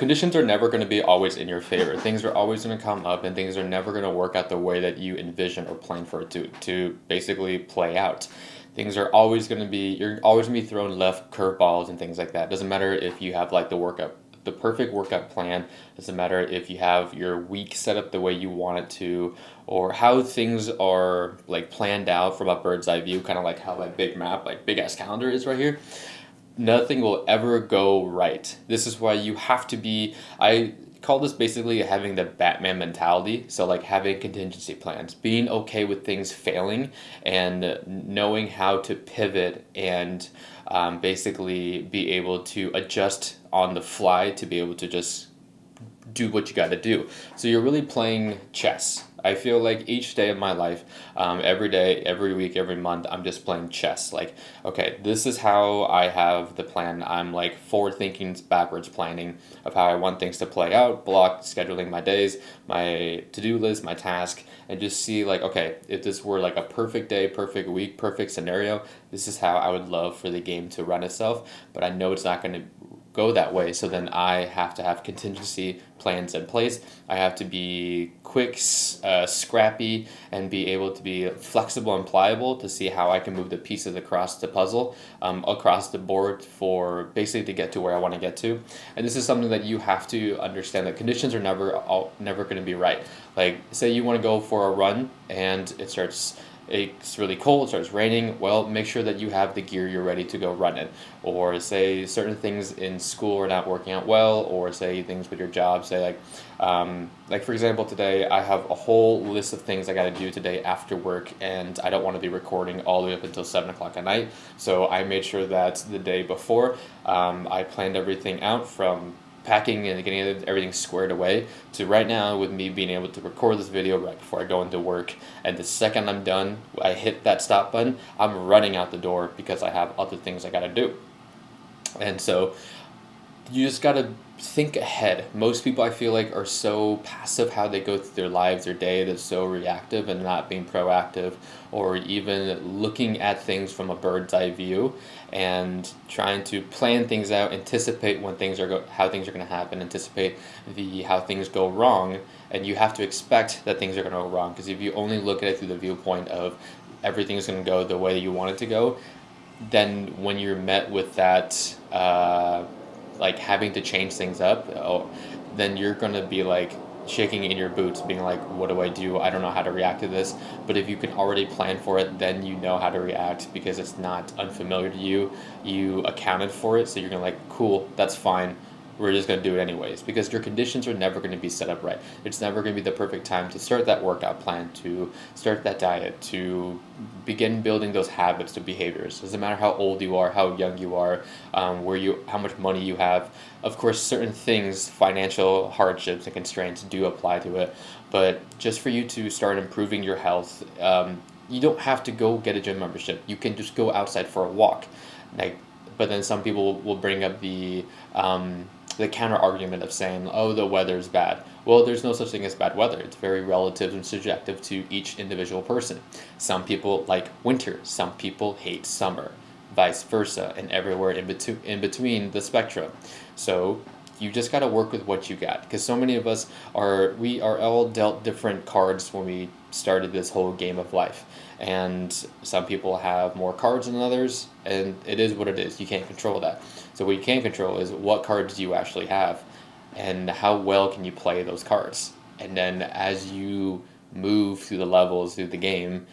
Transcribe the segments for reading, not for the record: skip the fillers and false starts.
conditions are never going to be always in your favor. Things are always going to come up, and things are never going to work out the way that you envision or plan for it to basically play out. Things are always going to be you're always going to be thrown left curveballs and things like that. Doesn't matter if you have like the perfect workout plan. Doesn't matter if you have your week set up the way you want it to, or how things are like planned out from a bird's eye view, kind of like how my big map, like big ass calendar is right here. Nothing will ever go right. This is why you have to be, I call this basically having the Batman mentality. So, like having contingency plans, being okay with things failing, and knowing how to pivot and basically be able to adjust on the fly to be able to just do what you got to do. So you're really playing chess. I feel like each day of my life, every day, every week, every month, I'm just playing chess. Like, okay, this is how I have the plan. I'm like forward thinking, backwards planning of how I want things to play out, block scheduling my days, my to do list, my task, and just see like, okay, if this were like a perfect day, perfect week, perfect scenario, this is how I would love for the game to run itself. But I know it's not going to go that way, so then I have to have contingency plans in place. I have to be quick, scrappy, and be able to be flexible and pliable to see how I can move the pieces across the puzzle, across the board, for basically to get to where I want to get to. And this is something that you have to understand, that conditions are never going to be right. Like, say you want to go for a run and it's really cold, it starts raining, well, make sure that you have the gear you're ready to go run in. Or say certain things in school are not working out well, or say things with your job, say like for example, today I have a whole list of things I got to do today after work, and I don't want to be recording all the way up until 7 o'clock at night. So I made sure that the day before, I planned everything out, from packing and getting everything squared away to right now with me being able to record this video right before I go into work. And the second I'm done, I hit that stop button, I'm running out the door because I have other things I gotta do. And so you just gotta think ahead. Most people, I feel like, are so passive how they go through their lives, their day. They're so reactive and not being proactive, or even looking at things from a bird's eye view and trying to plan things out, anticipate when how things are going to happen, anticipate the how things go wrong. And you have to expect that things are going to go wrong, because if you only look at it through the viewpoint of everything's going to go the way you want it to go, then when you're met with that like having to change things up, then you're gonna be like shaking in your boots, being like, what do I do? I don't know how to react to this. But if you can already plan for it, then you know how to react, because it's not unfamiliar to you. You accounted for it, so you're gonna like, cool, that's fine. We're just going to do it anyways, because your conditions are never going to be set up right. It's never going to be the perfect time to start that workout plan, to start that diet, to begin building those habits, the behaviors. Doesn't matter how old you are, how young you are, how much money you have. Of course, certain things, financial hardships and constraints, do apply to it. But just for you to start improving your health, you don't have to go get a gym membership. You can just go outside for a walk. Like, but then some people will bring up the counter argument of saying, oh, the weather's bad. Well, there's no such thing as bad weather. It's very relative and subjective to each individual person. Some people like winter, some people hate summer, vice versa, and everywhere in between the spectrum. So you just got to work with what you got, because so many of us we are all dealt different cards when we started this whole game of life. And some people have more cards than others, and it is what it is. You can't control that. So what you can control is what cards do you actually have, and how well can you play those cards. And then as you move through the levels through the game,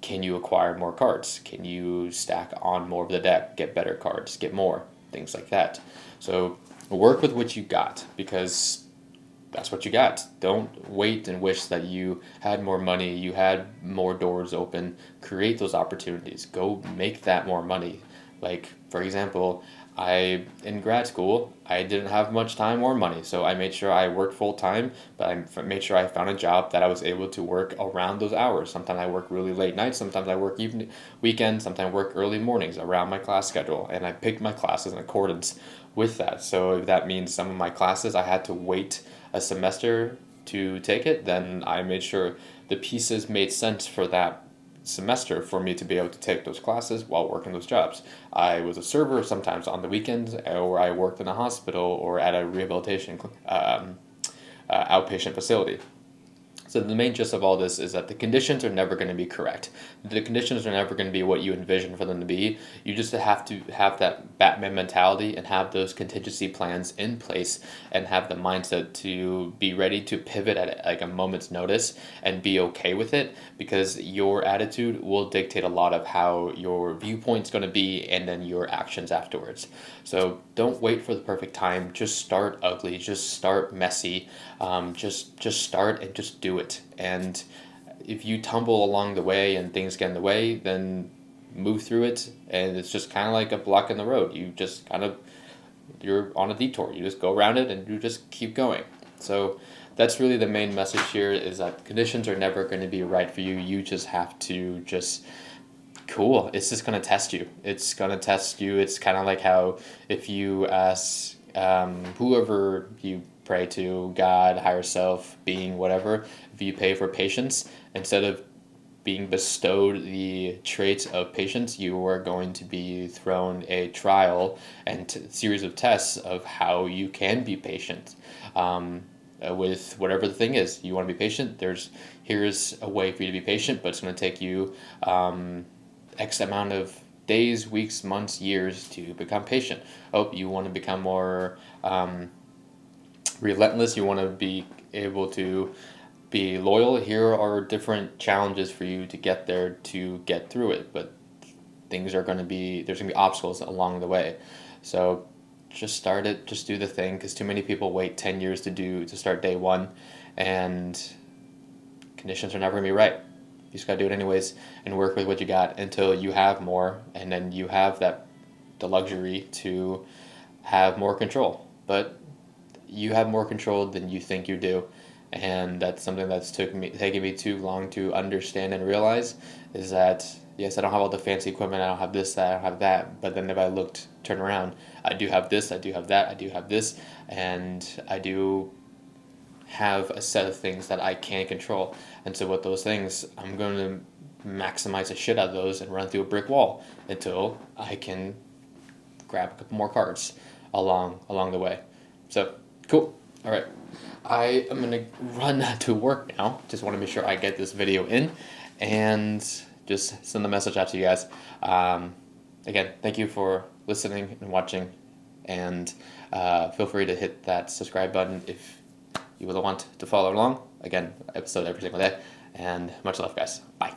can you acquire more cards? Can you stack on more of the deck, get better cards, get more, things like that. So work with what you got, because that's what you got. Don't wait and wish that you had more money, you had more doors open. Create those opportunities. Go make that more money. Like, for example, in grad school, I didn't have much time or money, so I made sure I worked full time, but I made sure I found a job that I was able to work around those hours. Sometimes I work really late nights, sometimes I work weekends, sometimes I work early mornings around my class schedule, and I picked my classes in accordance with that. So if that means some of my classes I had to wait a semester to take it, then I made sure the pieces made sense for that semester for me to be able to take those classes while working those jobs. I was a server sometimes on the weekends, or I worked in a hospital or at a rehabilitation outpatient facility. So the main gist of all this is that the conditions are never going to be correct. The conditions are never going to be what you envision for them to be. You just have to have that Batman mentality and have those contingency plans in place and have the mindset to be ready to pivot at like a moment's notice and be okay with it, because your attitude will dictate a lot of how your viewpoint's going to be and then your actions afterwards. So don't wait for the perfect time. Just start ugly. Just start messy. Just start and just do it. And if you tumble along the way and things get in the way, then move through it. And it's just kind of like a block in the road. You're on a detour. You just go around it and you just keep going. So that's really the main message here, is that conditions are never going to be right for you. You just have to cool. It's just going to test you. It's going to test you. It's kind of like how if you ask whoever you pray to, God, higher self, being, whatever, if you pay for patience, instead of being bestowed the traits of patience, you are going to be thrown a trial and series of tests of how you can be patient. With whatever the thing is, you want to be patient. Here's a way for you to be patient, but it's going to take you X amount of days, weeks, months, years to become patient. Oh, you want to become more relentless. You want to be able to be loyal. Here are different challenges for you to get there, to get through it. But there's going to be obstacles along the way. So just start it. Just do the thing, because too many people wait 10 years to start day one, and conditions are never going to be right. You just got to do it anyways and work with what you got until you have more, and then you have the luxury to have more control. But you have more control than you think you do, and that's something that's taken me too long to understand and realize, is that yes, I don't have all the fancy equipment, I don't have this, I don't have that, but then if I turn around, I do have this, I do have that, I do have this, and I do have a set of things that I can control. And so with those things, I'm going to maximize the shit out of those and run through a brick wall until I can grab a couple more cards along the way. So cool. All right, I am gonna run to work now. Just want to make sure I get this video in and just send the message out to you guys. Again, thank you for listening and watching, and feel free to hit that subscribe button if you would want to follow along. Again, episode every single day, and much love, guys. Bye.